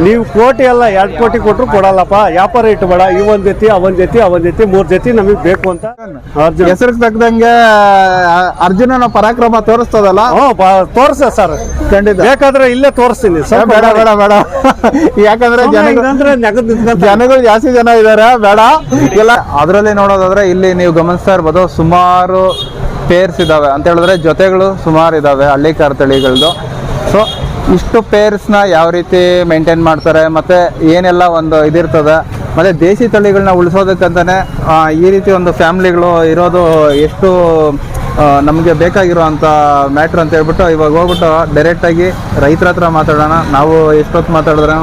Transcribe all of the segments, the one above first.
ನೀವು ಕೋಟಿ ಅಲ್ಲ 2 ಕೋಟಿ ಕೊಟ್ಟರು ಕೊಡಲ್ಲಪ್ಪ, ವ್ಯಾಪಾರ ಇಟ್ಬೇಡ, ಈ ಒಂದ್ ಜೊತೆ ಅವನ್ ಜೊತೆ 3 ಜೊತೆ ನಮಗ್ ಬೇಕು ಅಂತ. ಹೆಸರು ತಕ್ಕದಂಗೆ ಅರ್ಜುನನ ಪರಾಕ್ರಮ ತೋರಿಸ್ತದಲ್ಲ. ತೋರ್ಸ ಸರ್, ಖಂಡಿತ ಬೇಕಾದ್ರೆ ಇಲ್ಲೇ ತೋರಿಸ್ತೀನಿ. ಬೇಡ ಬೇಡ ಬೇಡ, ಯಾಕಂದ್ರೆ ಜನಗಳು ಜಾಸ್ತಿ ಜನ ಇದಾರೆ, ಬೇಡ ಇಲ್ಲ. ಅದರಲ್ಲಿ ನೋಡೋದಾದ್ರೆ ಇಲ್ಲಿ ನೀವು ಗಮನಿಸ್ತಾ ಇರ್ಬೋದು, ಸುಮಾರು ಪೇರ್ಸ್ ಇದಾವೆ ಅಂತ ಹೇಳಿದ್ರೆ, ಜೊತೆಗಳು ಸುಮಾರು ಇದಾವೆ ಹಳ್ಳಿಕಾರ್ ತಳಿಗಳದ್ದು. ಸೊ ಇಷ್ಟು ಪೇರ್ಸ್ನ ಯಾವ ರೀತಿ ಮೇಂಟೈನ್ ಮಾಡ್ತಾರೆ, ಮತ್ತೆ ಏನೆಲ್ಲ ಒಂದು ಇದಿರ್ತದೆ, ಮತ್ತೆ ದೇಸಿ ತಳಿಗಳನ್ನ ಉಳಿಸೋದಕ್ಕಂತಾನೆ ಈ ರೀತಿ ಒಂದು ಫ್ಯಾಮಿಲಿಗಳು ಇರೋದು ಎಷ್ಟು ನಮಗೆ ಬೇಕಾಗಿರೋಂಥ ಮ್ಯಾಟ್ರ್ ಅಂತ ಹೇಳ್ಬಿಟ್ಟು ಇವಾಗ ಹೋಗ್ಬಿಟ್ಟು ಡೈರೆಕ್ಟಾಗಿ ರೈತರ ಹತ್ರ ಮಾತಾಡೋಣ. ನಾವು ಎಷ್ಟೊತ್ತು ಮಾತಾಡಿದ್ರೆ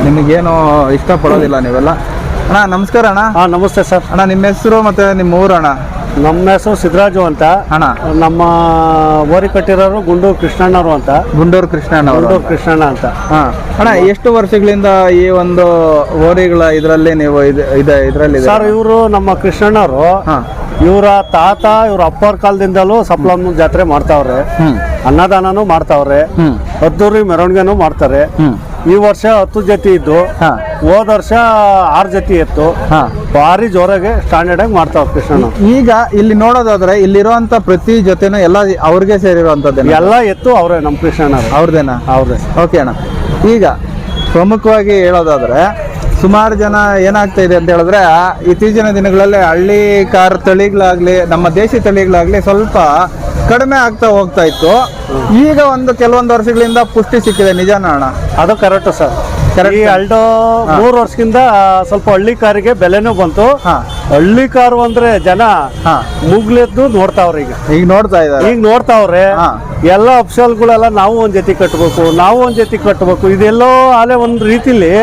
ನಿಮಗೇನು ಇಷ್ಟಪಡೋದಿಲ್ಲ ನೀವೆಲ್ಲ. ಅಣ್ಣ ನಮಸ್ಕಾರ ಅಣ್ಣ. ನಮಸ್ತೆ ಸರ್. ಅಣ್ಣ ನಿಮ್ಮ ಹೆಸರು ಮತ್ತೆ ನಿಮ್ಮ ಊರು ಅಣ್ಣ? ನಮ್ಮ ಹೆಸರು ಸಿದ್ದರಾಜು ಅಂತ ಅಣ್ಣ. ನಮ್ಮ ಓರಿ ಕಟ್ಟಿರೋರು ಗುಂಡೂರು ಕೃಷ್ಣಣ್ಣವರು ಅಂತ. ಗುಂಡೂರು ಕೃಷ್ಣಣ್ಣ ಅವರು. ಗುಂಡೂರು ಕೃಷ್ಣಣ್ಣ ಅಂತ. ಅಣ್ಣ ಎಷ್ಟು ವರ್ಷಗಳಿಂದ ಈ ಒಂದು ಓರಿಗಳ ಇದರಲ್ಲಿ ನೀವು ಇದರಲ್ಲಿ? ಸರ್ ಇವರು ನಮ್ಮ ಕೃಷ್ಣಣ್ಣವರು, ಇವರ ತಾತ ಇವ್ರ ಅಪ್ಪರ ಕಾಲದಿಂದಲೂ ಸಪ್ಲಮ್ಮ ಜಾತ್ರೆ ಮಾಡ್ತಾವ್ರೆ, ಅನ್ನದಾನನೂ ಮಾಡ್ತಾವ್ರೆ, ಅದ್ದೂರಿ ಮೆರವಣಿಗೆನೂ ಮಾಡ್ತಾರೆ. ಈ ವರ್ಷ 10 ಜೊತೆ ಇದ್ದು, ಹೋದ ವರ್ಷ 6 ಜೊತೆ ಇತ್ತು. ಭಾರಿ ಜೋರಾಗಿ ಸ್ಟ್ಯಾಂಡರ್ಡ್ ಆಗಿ ಮಾಡ್ತಾವ್ರೆ ಕೃಷ್ಣಣ್ಣ. ಈಗ ಇಲ್ಲಿ ನೋಡೋದಾದ್ರೆ ಇಲ್ಲಿರುವಂತ ಪ್ರತಿ ಜೊತೆನೂ ಎಲ್ಲ ಅವ್ರಿಗೆ ಸೇರಿರುವಂತದ್ದು ಎಲ್ಲ ಎತ್ತು ಅವ್ರೆ, ನಮ್ಮ ಕೃಷ್ಣಣ್ಣ ಅವ್ರದೇನಾ? ಅವ್ರದೇ. ಓಕೆ ಅಣ್ಣ. ಈಗ ಪ್ರಮುಖವಾಗಿ ಹೇಳೋದಾದ್ರೆ ಸುಮಾರು ಜನ ಏನಾಗ್ತಾ ಇದೆ ಅಂತ ಹೇಳಿದ್ರೆ, ಇತ್ತೀಚಿನ ದಿನಗಳಲ್ಲಿ ಹಳ್ಳಿ ಕಾರ್ ತಳಿಗಳಾಗ್ಲಿ ನಮ್ಮ ದೇಶಿ ತಳಿಗಳಾಗ್ಲಿ ಸ್ವಲ್ಪ ಕಡಿಮೆ ಆಗ್ತಾ ಹೋಗ್ತಾ ಇತ್ತು. ಈಗ ಕೆಲವೊಂದು ವರ್ಷಗಳಿಂದ ಪುಷ್ಟಿ ಸಿಕ್ಕಿದೆ, ನಿಜಾನ ಅಣ್ಣ? ಅದು ಕರೆಕ್ಟ್ ಸರ್. ಈ 3 ವರ್ಷದಿಂದ ಸ್ವಲ್ಪ ಹಳ್ಳಿ ಕಾರಿಗೆ ಬೆಲೆನೂ ಬಂತು. ಹಳ್ಳಿ ಕಾರು ಅಂದ್ರೆ ಜನ ಮುಗ್ಲೆದ್ದು ನೋಡ್ತಾವ್ರೆ. ಈಗ ನೋಡ್ತಾ ಇದ್ದಾರೆ, ಈಗ ನೋಡ್ತಾವ್ರೆ. ಎಲ್ಲ ಅಫ್ಸಲ್ಗಳೆಲ್ಲ ನಾವು ಒಂದ್ ಜೊತೆ ಕಟ್ಟಬೇಕು, ಇದೆಲ್ಲೋ ಆಲೆ ಒಂದ್ ರೀತಿಲಿ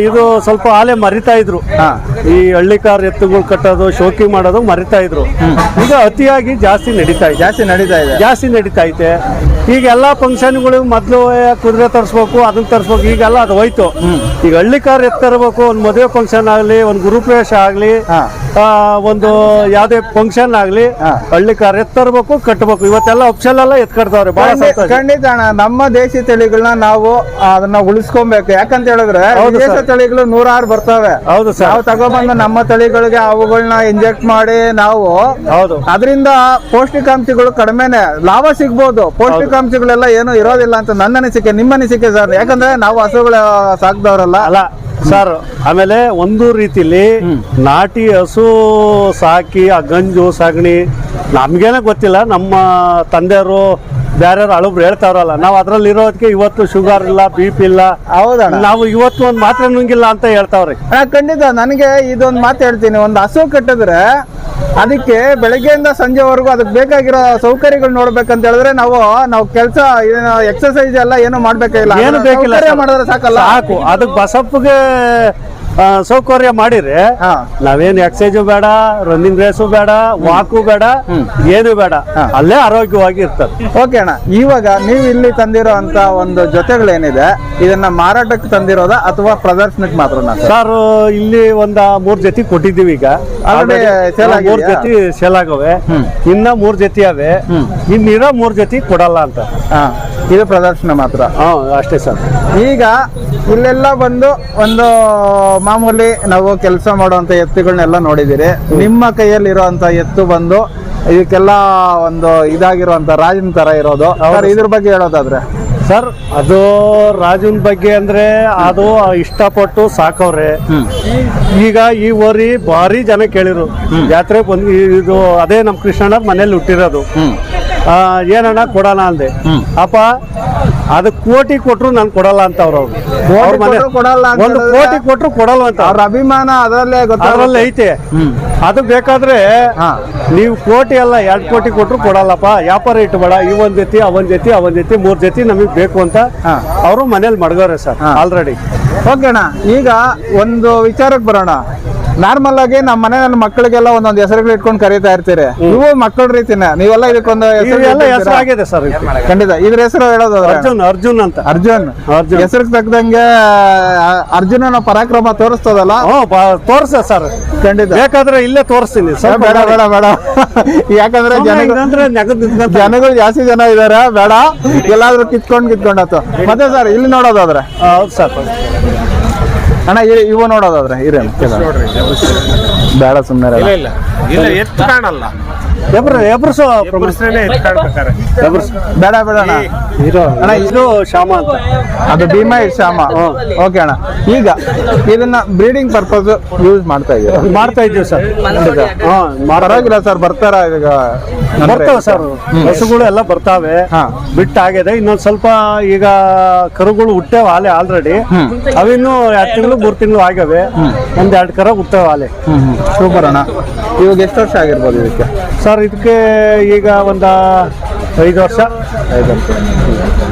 ಇದು ಸ್ವಲ್ಪ ಆಲೆ ಮರಿತಾ ಇದ್ರು. ಈ ಹಳ್ಳಿ ಕಾರ್ ಎತ್ತುಗಳು ಕಟ್ಟೋದು, ಶೋಕಿ ಮಾಡೋದು ಮರಿತಾ ಇದ್ರು. ಈಗ ಅತಿಯಾಗಿ ಜಾಸ್ತಿ ನಡೀತಾ ಇದೆ. ಈಗ ಎಲ್ಲಾ ಫಂಕ್ಷನ್ಗಳು ಮೊದ್ಲು ಕುದುರೆ ತರಿಸ್ಬೇಕು, ಅದನ್ನ ತರಿಸ್ಬೇಕು, ಈಗೆಲ್ಲ ಅದು ಹೋಯ್ತು. ಈಗ ಹಳ್ಳಿ ಕಾರ್ ತರಬೇಕು, ಒಂದ್ ಮದುವೆ ಫಂಕ್ಷನ್ ಆಗ್ಲಿ, ಒಂದ್ ಗುರುಪ್ರವೇಶ ಆಗ್ಲಿ, ಒಂದು ಯಾವ್ದೇ ಫಂಕ್ಷನ್ ಆಗ್ಲಿ, ಹಳ್ಳಿ ಕಾರ್ ತರಬೇಕು, ಕಟ್ಟಬೇಕು. ಇವತ್ತೆಲ್ಲ ಅಫ್ಸಲ್ ಎಲ್ಲ ಕಟ್ತಾವ್ರೆ. ಖಂಡಿತ ಅಣ್ಣ. ನಮ್ಮ ದೇಶಿ ತಳಿಗಳನ್ನ ನಾವು ಅದನ್ನ ಉಳಿಸ್ಕೊಬೇಕು. ಯಾಕಂತ ಹೇಳಿದ್ರೆ ದೇಶ ತಳಿಗಳು 106 ಬರ್ತವೆ. ಹೌದು ಸರ್. ನಾವು ತಗೊಬಂದು ನಮ್ಮ ತಳಿಗಳಿಗೆ ಅವುಗಳನ್ನ ಇಂಜೆಕ್ಟ್ ಮಾಡಿ ನಾವು ಅದರಿಂದ ಪೌಷ್ಟಿಕಾಂಶಗಳು ಕಡಿಮೆನೆ ಲಾಭ ಸಿಗ್ಬೋದು. ಪೌಷ್ಟಿಕಾಂಶಗಳೆಲ್ಲ ಏನು ಇರೋದಿಲ್ಲ ಅಂತ ನನ್ನ ಅನಿಸಿಕೆ. ನಿಮ್ಮ ಅನಿಸಿಕೆ ಸರ್? ಯಾಕಂದ್ರೆ ನಾವು ಹಸುಗಳ ಸಾಕ್ದವ್ರಲ್ಲ ಅಲ್ಲ ಸರ್. ಆಮೇಲೆ ಒಂದು ರೀತಿಲಿ ನಾಟಿ ಹಸು ಸಾಕಿ ಆ ಗಂಜು ಸಗಣಿ ನಮ್ಗೇನ ಗೊತ್ತಿಲ್ಲ, ನಮ್ಮ ತಂದೆಯವರು ಬೇರೆಯವ್ರು ಹಳಬ್ರು ಹೇಳ್ತಾವ್ರಲ್ಲ, ನಾವು ಅದ್ರಲ್ಲಿ ಇರೋದಕ್ಕೆ ಇವತ್ತು ಶುಗರ್ ಇಲ್ಲ, BP ಇಲ್ಲ. ಹೌದಣ್ಣ. ನಾವು ಇವತ್ತು ಒಂದ್ ಮಾತ್ರೆ ನುಂಗಿಲ್ಲ ಅಂತ ಹೇಳ್ತಾವ್ರಿ. ಖಂಡಿತ. ನನಗೆ ಇದೊಂದು ಮಾತು ಹೇಳ್ತೀನಿ, ಒಂದು ಹಸು ಕಟ್ಟಿದ್ರೆ ಅದಕ್ಕೆ ಬೆಳಗ್ಗೆಯಿಂದ ಸಂಜೆವರೆಗೂ ಅದಕ್ಕೆ ಬೇಕಾಗಿರೋ ಸೌಕರ್ಯಗಳು ನೋಡ್ಬೇಕಂತ ಹೇಳಿದ್ರೆ ನಾವು ಕೆಲಸ ಎಕ್ಸರ್ಸೈಸ್ ಎಲ್ಲ ಏನು ಮಾಡ್ಬೇಕಾಗಿಲ್ಲ, ಏನು ಬೇಕಿಲ್ಲ, ಮಾಡಿದ್ರೆ ಸಾಕಲ್ಲ, ಸಾಕು. ಅದಕ್ಕೆ ಬಸಪ್ಪಗೆ ಸೌಕರ್ಯ ಮಾಡಿದ್ರೆ ನಾವೇನು ಎಕ್ಸರ್ಸೈಜು ಬೇಡ, ರನ್ನಿಂಗ್ ರೇಸು ಬೇಡ, ವಾಕು ಬೇಡ, ಏನು ಬೇಡ, ಅಲ್ಲೇ ಆರೋಗ್ಯವಾಗಿ ಇರ್ತದೆ. ಓಕೆ ಅಣ್ಣ. ಇವಾಗ ನೀವು ಇಲ್ಲಿ ತಂದಿರೋ ಅಂತ ಒಂದು ಜೊತೆಗಳೇನಿದೆ, ಇದನ್ನ ಮಾರಾಟಕ್ಕೆ ತಂದಿರೋದ ಅಥವಾ ಪ್ರದರ್ಶನಕ್ಕೆ ಮಾತ್ರ? ಸರ್ ಇಲ್ಲಿ 3 ಜೊತೆ ಕೊಟ್ಟಿದ್ದೀವಿ. ಈಗ 3 ಜೊತೆ ಸೇಲ್ ಆಗವೆ, ಇನ್ನ 3 ಜೊತೆ ಅವೆ, ಇನ್ನಿರೋ 3 ಜೊತೆ ಕೊಡಲ್ಲ ಅಂತ. ಇದು ಪ್ರದರ್ಶನ ಮಾತ್ರ? ಅಷ್ಟೇ ಸರ್. ಈಗ ಇಲ್ಲೆಲ್ಲ ಬಂದು ಒಂದು ಮಾಮೂಲಿ ನಾವು ಕೆಲಸ ಮಾಡುವಂತ ಎತ್ತುಗಳನ್ನೆಲ್ಲ ನೋಡಿದಿರಿ. ನಿಮ್ಮ ಕೈಯಲ್ಲಿ ಇರುವಂತ ಎತ್ತು ಬಂದು ಇದಕ್ಕೆಲ್ಲ ಒಂದು ಇದಾಗಿರುವಂತ ರಾಜನ ತರ ಇರೋದು. ಇದ್ರ ಬಗ್ಗೆ ಹೇಳೋದಾದ್ರೆ ಸರ್, ಅದು ರಾಜನ್ ಬಗ್ಗೆ ಅಂದ್ರೆ ಅದು ಇಷ್ಟಪಟ್ಟು ಸಾಕವ್ರೆ. ಈಗ ಈ ಓರಿ ಭಾರಿ ಜನ ಕೇಳಿರು, ಜಾತ್ರೆ ಬಂದು ಇದು ಅದೇ ನಮ್ ಕೃಷ್ಣಣ್ಣ ಮನೇಲಿ ಹುಟ್ಟಿರೋದು. ಏನಣ್ಣ ಕೊಡೋಣ ಅಂದೆ. ಅಪ್ಪ ಅದು ಕೋಟಿ ಕೊಟ್ರು ನಾನು ಕೊಡಲ್ಲ ಅಂತ ಅವ್ರು. ಒಂದು ಕೋಟಿ ಕೊಟ್ರು ಕೊಡಲ್ಲ ಅಂತ ಅವ್ರ ಅಭಿಮಾನ ಅದರಲ್ಲೇ ಐತೆ. ಅದು ಬೇಕಾದ್ರೆ ನೀವು ಕೋಟಿ ಅಲ್ಲ 2 ಕೋಟಿ ಕೊಟ್ರು ಕೊಡಲ್ಲಪ್ಪ, ವ್ಯಾಪಾರ ಇಟ್ಬೇಡ, ಈ ಒಂದ್ ಜೊತೆ ಅವನ್ ಜೊತೆ 3 ಜೊತೆ ನಮಗ್ ಬೇಕು ಅಂತ ಅವರು ಮನೇಲಿ ಮಡಗವ್ರೆ ಸರ್ ಆಲ್ರೆಡಿ. ಓಕೆ ಅಣ್ಣ. ಈಗ ಒಂದು ವಿಚಾರಕ್ಕೆ ಬರೋಣ. ನಾರ್ಮಲ್ ಆಗಿ ನಮ್ಮ ಮನೆ ನನ್ನ ಮಕ್ಕಳಿಗೆಲ್ಲ ಒಂದೊಂದು ಹೆಸರುಗಳು ಇಟ್ಕೊಂಡು ಕರೀತಾ ಇರ್ತೀರಿ, ಇವು ಮಕ್ಕಳ ರೀತಿನೇ ನೀವೆಲ್ಲ ಇದಕ್ಕೊಂದು ಇವೆಲ್ಲ ಹೆಸರು ಆಗಿದೆ ಸರ್. ಖಂಡಿತ. ಇದ್ರ ಹೆಸರು ಹೇಳೋದಾದ್ರೆ ಅರ್ಜುನ್ ಅಂತ. ಅರ್ಜುನ್ ಹೆಸರು ತಕ್ಕದಂಗೆ ಅರ್ಜುನನ ಪರಾಕ್ರಮ ತೋರಿಸ್ತದಲ್ಲ. ತೋರ್ಸ ಸರ್, ಖಂಡಿತ. ಬೇಕಾದ್ರೆ ಇಲ್ಲೇ ತೋರಿಸ್ತೀನಿ. ಬೇಡ ಬೇಡ ಬೇಡ, ಯಾಕಂದ್ರೆ ಜನಗಳು ಜಾಸ್ತಿ ಜನ ಇದಾರೆ, ಬೇಡ ಎಲ್ಲಾದ್ರೂ ಕಿತ್ಕೊಂಡಾತು. ಮತ್ತೆ ಸರ್ ಇಲ್ಲಿ ನೋಡೋದಾದ್ರೆ ಹೌದು ಸರ್ ಅಣ್ಣ, ಇವು ನೋಡೋದಾದ್ರೆ ಇರೇನು ಬೇಡ ಸುಮ್ಮನೆ ಎತ್ತು ಕಾಣಲ್ಲ, ಬೇಡ ಬೇಡ ಅಣ್ಣ. ಅಣ್ಣ ಇದು ಶ್ಯಾಮ ಅಂತ, ಅದು ಭೀಮಾ ಇದು ಶ್ಯಾಮ. ಓಕೆ ಅಣ್ಣ, ಈಗ ಇದನ್ನ ಬ್ರೀಡಿಂಗ್ ಪರ್ಪಸ್ ಯೂಸ್ ಮಾಡ್ತಾ ಇದ್ದೀವಿ ಸರ್. ಪರವಾಗಿಲ್ಲ ಸರ್, ಬರ್ತಾರ ಈಗ ಬರ್ತವೆ ಸರ್, ಹಸುಗಳು ಎಲ್ಲ ಬರ್ತಾವೆ. ಬಿಟ್ಟಾಗಿದೆ, ಇನ್ನೊಂದ್ ಸ್ವಲ್ಪ ಈಗ ಕರುಗಳು ಹುಟ್ಟೇವ ಆಲೆ ಆಲ್ರೆಡಿ. ಅವಿನ್ನು 2 ತಿಂಗಳು 3 ತಿಂಗಳು ಆಗ್ಯಾವೆ. 1-2 ಕರ ಹುಟ್ಟೇವ ಆಲೆ. ಸೂಪರ್ ಅಣ್ಣ. ಇವಾಗ ಎಷ್ಟು ವರ್ಷ ಆಗಿರ್ಬೋದು ಇದಕ್ಕೆ ಸರ್? ಇದಕ್ಕೆ ಈಗ ಒಂದು 5 ವರ್ಷ.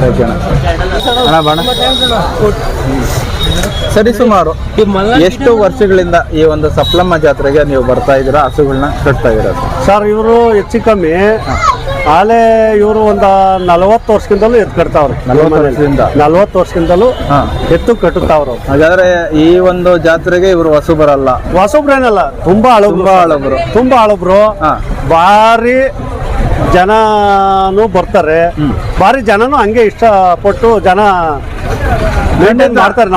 ಓಕೆ ಅಣ್ಣ ಬಣ. ಸರಿ, ಸುಮಾರು ಎಷ್ಟು ವರ್ಷಗಳಿಂದ ಈ ಒಂದು ಸಪ್ಲಮ್ಮ ಜಾತ್ರೆಗೆ ನೀವು ಬರ್ತಾ ಇದ್ದೀರಾ, ಹಸುಗಳನ್ನ ಕಟ್ತಾ ಇದ್ದೀರಾ ಸರ್? ಇವರು ಹೆಚ್ಚು ಕಮ್ಮಿ ಆಲೆ ಇವರು ಒಂದು 40 ವರ್ಷದಿಂದಲೂ ಎತ್ತು ಕಟ್ತಾವ್ರು. 40 ವರ್ಷದಿಂದಲೂ ಎತ್ತು ಕಟ್ಟುತ್ತಾವ್ರು. ಹಾಗಾದ್ರೆ ಈ ಒಂದು ಜಾತ್ರೆಗೆ ಇವರು ಹೊಸಬರಲ್ಲ? ಹೊಸಬ್ರೇನಲ್ಲ, ತುಂಬಾ ಹಳಬ್ರು. ಭಾರಿ ಜನನು ಬರ್ತಾರೆ, ಭಾರಿ ಜನನು ಹಂಗೆ ಇಷ್ಟಪಟ್ಟು ಜನ ಮಾಡ್ತಾರೆ.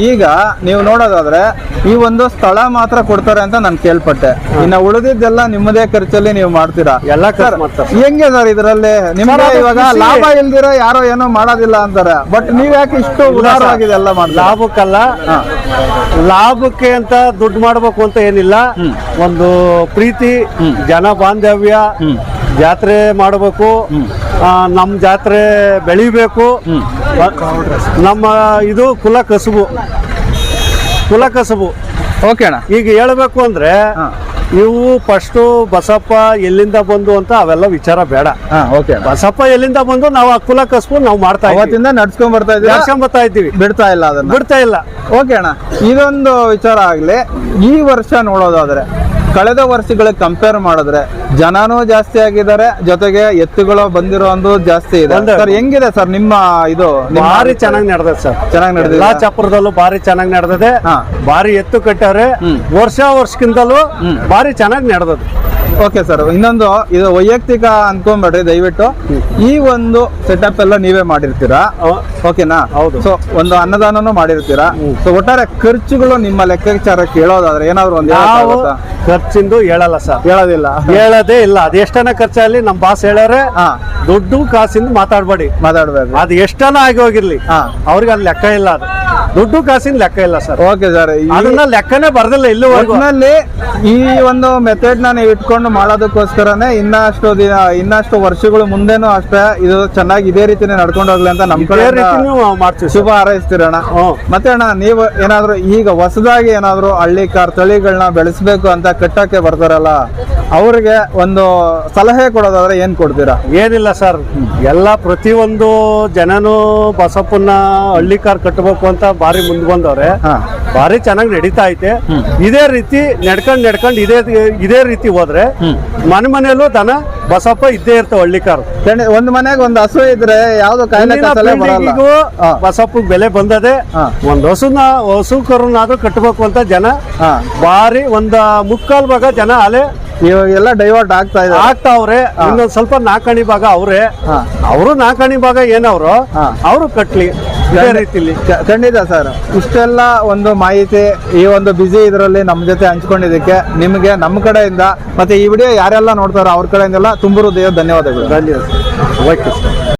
ಈಗ ನೀವು ನೋಡೋದಾದ್ರೆ ಈ ಒಂದು ಸ್ಥಳ ಮಾತ್ರ ಕೊಡ್ತಾರೆ ಅಂತ ನಾನು ಕೇಳ್ಪಟ್ಟೆ, ಇನ್ನ ಉಳಿದಿದ್ದೆಲ್ಲ ನಿಮ್ಮದೇ ಖರ್ಚಲ್ಲಿ ನೀವು ಮಾಡ್ತೀರಾ ಎಲ್ಲ? ಹೆಂಗೆ ಸರ್ ಇದರಲ್ಲಿ ನಿಮ್ಗೆ ಇವಾಗ ಲಾಭ ಇಲ್ದಿರ ಯಾರೋ ಏನೋ ಮಾಡೋದಿಲ್ಲ ಅಂತಾರೆ, ಬಟ್ ನೀವ್ ಯಾಕೆ ಇಷ್ಟು ಉದಾರವಾಗಿದೆ ಎಲ್ಲ ಮಾಡಿ? ಲಾಭಕ್ಕಲ್ಲ, ಲಾಭಕ್ಕೆ ಅಂತ ದುಡ್ಡು ಮಾಡ್ಬೇಕು ಅಂತ ಏನಿಲ್ಲ. ಒಂದು ಪ್ರೀತಿ, ಜನ ಬಾಂಧವ್ಯ, ಜಾತ್ರೆ ಮಾಡಬೇಕು, ನಮ್ಮ ಜಾತ್ರೆ ಬೆಳಿಬೇಕು. ನಮ್ಮ ಇದು ಕುಲ ಕಸುಬು. ಓಕೆ ಅಣ್ಣ. ಈಗ ಹೇಳ್ಬೇಕು ಅಂದ್ರೆ ಇವು ಫಸ್ಟು ಬಸಪ್ಪ ಎಲ್ಲಿಂದ ಬಂದು ಅಂತ ಅವೆಲ್ಲ ವಿಚಾರ ಬೇಡ. ಬಸಪ್ಪ ಎಲ್ಲಿಂದ ಬಂದು ನಾವು ಆ ಕುಲ ಕಸುಬು ನಾವು ಮಾಡ್ತಾ ಅವತ್ತಿಂದ ನಡ್ಸ್ಕೊಂಡ್ ಬರ್ತಾ ಇದ್ದೀವಿ, ಬಿಡ್ತಾ ಇಲ್ಲ. ಓಕೆ ಅಣ್ಣ, ಇದೊಂದು ವಿಚಾರ ಆಗ್ಲಿ. ಈ ವರ್ಷ ನೋಡೋದಾದ್ರೆ ಕಳೆದ ವರ್ಷಗಳಿಗೆ ಕಂಪೇರ್ ಮಾಡಿದ್ರೆ ಜನನೂ ಜಾಸ್ತಿ ಆಗಿದ್ದಾರೆ, ಜೊತೆಗೆ ಎತ್ತುಗಳು ಬಂದಿರೋ ಒಂದು ಜಾಸ್ತಿ ಇದೆ ಸರ್. ಹೆಂಗಿದೆ ಸರ್ ನಿಮ್ಮ ಇದು? ಭಾರಿ ಚೆನ್ನಾಗಿ ನಡೆದ ಸರ್, ಚೆನ್ನಾಗಿ ನಡೆದಿದೆ. ಎಲ್ಲಾ ಚಾಪುರದಲ್ಲೂ ಭಾರಿ ಚೆನ್ನಾಗಿ ನಡೆದಿದೆ. ಭಾರಿ ಎತ್ತು ಕಟ್ಟವ್ರೆ, ವರ್ಷಕ್ಕಿಂತಲೂ ಭಾರಿ ಚೆನ್ನಾಗಿ ನಡೆದದು. ಓಕೆ ಸರ್, ಇನ್ನೊಂದು ಇದು ವೈಯಕ್ತಿಕ ಅನ್ಕೊಂಬೇಡ್ರಿ ದಯವಿಟ್ಟು. ಈ ಒಂದು ಸೆಟಪ್ ಎಲ್ಲ ನೀವೇ ಮಾಡಿರ್ತೀರಾ, ಓಕೆನಾ? ಹೌದು. ಸೊ ಒಂದು ಅನ್ನದಾನನು ಮಾಡಿರ್ತೀರಾ. ಸೊ ಒಟ್ಟಾರೆ ಖರ್ಚುಗಳು ನಿಮ್ಮ ಲೆಕ್ಕಾಚಾರ ಕೇಳೋದಾದ್ರೆ ಏನಾದ್ರು ಒಂದು ಖರ್ಚಿಂದು ಹೇಳಲ್ಲ ಸರ್, ಹೇಳೋದೇ ಇಲ್ಲ. ಅದು ಎಷ್ಟನ ಖರ್ಚಾಗಲಿ ನಮ್ಮ ಬಾಸ್ ಹೇಳ್ಯಾರೆ, ದುಡ್ಡು ಕಾಸಿಂದ ಮಾತಾಡ್ಬೇಕು. ಅದು ಎಷ್ಟನ ಆಗಿ ಹೋಗಿರ್ಲಿ, ಅವ್ರಿಗೆ ಅದು ಲೆಕ್ಕ ಇಲ್ಲ. ಅದು ದುಡ್ಡು ಕಾಸಿನ ಲೆಕ್ಕ ಇಲ್ಲ ಸರ್. ಓಕೆ ಸರ್, ಅದನ್ನ ಲೆಕ್ಕನೇ ಬರ್ದಿಲ್ಲ ಇಲ್ಲೂ. ಈ ಒಂದು ಮೆಥಡ್ ನ ನೀವು ಇಟ್ಕೊಂಡು ಮಾಡೋದಕ್ಕೋಸ್ಕರನೇ ಇನ್ನಷ್ಟು ವರ್ಷಗಳು ಮುಂದೆನೂ ಅಷ್ಟೇ ಇದು ಚೆನ್ನಾಗಿ ಇದೇ ರೀತಿನೇ ನಡ್ಕೊಂಡು ಹೋಗ್ಲಿ ಅಂತ ನಮ್ ಕಡೆ ಮಾಡ್ತೀವಿ. ಶುಭ ಹಾರೈಸ್ತೀರಣ್ಣ. ಮತ್ತೆ ಅಣ್ಣ, ನೀವು ಏನಾದ್ರು ಈಗ ಹೊಸದಾಗಿ ಏನಾದ್ರು ಹಳ್ಳಿಕಾರ್ ತಳಿಗಳನ್ನ ಬೆಳೆಸ್ಬೇಕು ಅಂತ ಕಟ್ಟಕ್ಕೆ ಬರ್ತಾರಲ್ಲ, ಅವ್ರಿಗೆ ಒಂದು ಸಲಹೆ ಕೊಡೋದಾದ್ರೆ ಏನ್ ಕೊಡ್ತೀರಾ? ಏನಿಲ್ಲ ಸರ್, ಎಲ್ಲ ಪ್ರತಿಯೊಂದು ಜನನು ಬಸಪ್ಪನ ಹಳ್ಳಿಕಾರ್ ಕಟ್ಟಬೇಕು ಅಂತ ಭಾರಿ ಮುಂದೆ ಬಂದವ್ರೆ. ಭಾರಿ ಚೆನ್ನಾಗಿ ನಡೀತಾ ಐತೆ. ಇದೇ ರೀತಿ ನಡ್ಕೊಂಡ್ ಇದೇ ರೀತಿ ಹೋದ್ರೆ ಮನೆಯಲ್ಲೂ ದನ ಬಸಪ್ಪ ಇದ್ದೇ ಇರ್ತಾವ. ಹಳ್ಳಿಕಾರ್ ಒಂದ್ ಮನೆಗೆ ಒಂದು ಹಸು ಇದ್ರೆ ಯಾವ್ದು ಬಸಪ್ಪ ಬೆಲೆ ಬಂದದೆ. ಒಂದ್ ಹಸು ಕರುನಾದ್ರೂ ಕಟ್ಟಬೇಕು ಅಂತ ಜನ ಭಾರಿ ಒಂದ್ 3/4 ಭಾಗ ಜನ ಅಲೆ ಇವಾಗೆಲ್ಲ ಡೈವರ್ಟ್ ಆಗ್ತಾವ್ರೆ. ಇನ್ನೊಂದ್ ಸ್ವಲ್ಪ 4 ಭಾಗ ಅವ್ರೆ, ಅವರು 4 ಭಾಗ ಏನವ್ರು ಅವರು ಕಟ್ಲಿ ಇದೇ ರೀತಿಲಿ. ಖಂಡಿತ ಸರ್, ಇಷ್ಟೆಲ್ಲ ಒಂದು ಮಾಹಿತಿ ಈ ಒಂದು ಬಿಸಿ ಇದರಲ್ಲಿ ನಮ್ಮ ಜೊತೆ ಹಂಚ್ಕೊಂಡಿದ್ದಕ್ಕೆ ನಿಮಗೆ ನಮ್ಮ ಕಡೆಯಿಂದ ಮತ್ತೆ ಈ ವಿಡಿಯೋ ಯಾರೆಲ್ಲ ನೋಡ್ತಾರೋ ಅವ್ರ ಕಡೆಯಿಂದೆಲ್ಲ ತುಂಬ ಹೃದಯ ಧನ್ಯವಾದಗಳು. Okay sir.